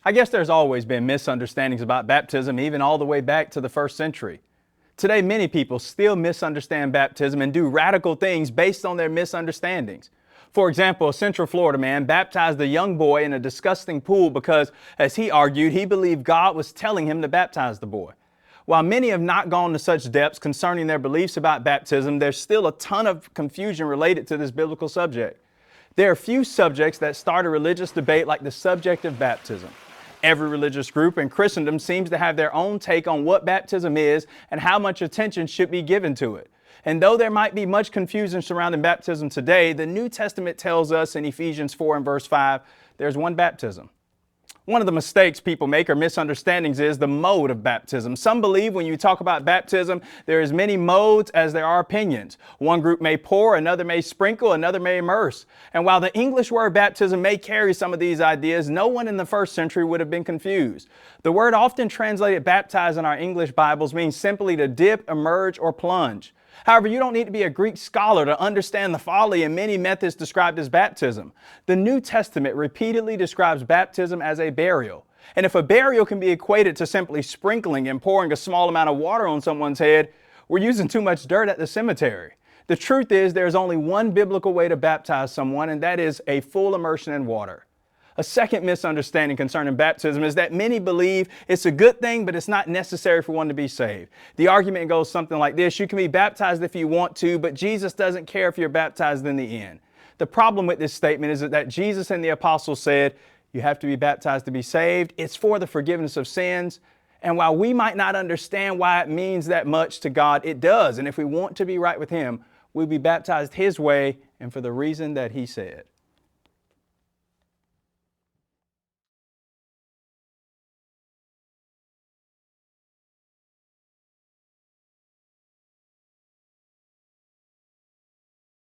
I guess there's always been misunderstandings about baptism, even all the way back to the first century. Today, many people still misunderstand baptism and do radical things based on their misunderstandings. For example, a Central Florida man baptized a young boy in a disgusting pool because, as he argued, he believed God was telling him to baptize the boy. While many have not gone to such depths concerning their beliefs about baptism, there's still a ton of confusion related to this biblical subject. There are few subjects that start a religious debate like the subject of baptism. Every religious group in Christendom seems to have their own take on what baptism is and how much attention should be given to it. And though there might be much confusion surrounding baptism today, the New Testament tells us in Ephesians 4 and verse 5, there's one baptism. One of the mistakes people make or misunderstandings is the mode of baptism. Some believe when you talk about baptism, there is many modes as there are opinions. One group may pour, another may sprinkle, another may immerse. And while the English word baptism may carry some of these ideas, no one in the first century would have been confused. The word often translated baptize in our English Bibles means simply to dip, immerse, or plunge. However, you don't need to be a Greek scholar to understand the folly in many methods described as baptism. The New Testament repeatedly describes baptism as a burial. And if a burial can be equated to simply sprinkling and pouring a small amount of water on someone's head, we're using too much dirt at the cemetery. The truth is there's only one biblical way to baptize someone, and that is a full immersion in water. A second misunderstanding concerning baptism is that many believe it's a good thing, but it's not necessary for one to be saved. The argument goes something like this: you can be baptized if you want to, but Jesus doesn't care if you're baptized in the end. The problem with this statement is that Jesus and the apostles said, you have to be baptized to be saved. It's for the forgiveness of sins. And while we might not understand why it means that much to God, it does. And if we want to be right with Him, we'll be baptized His way and for the reason that He said.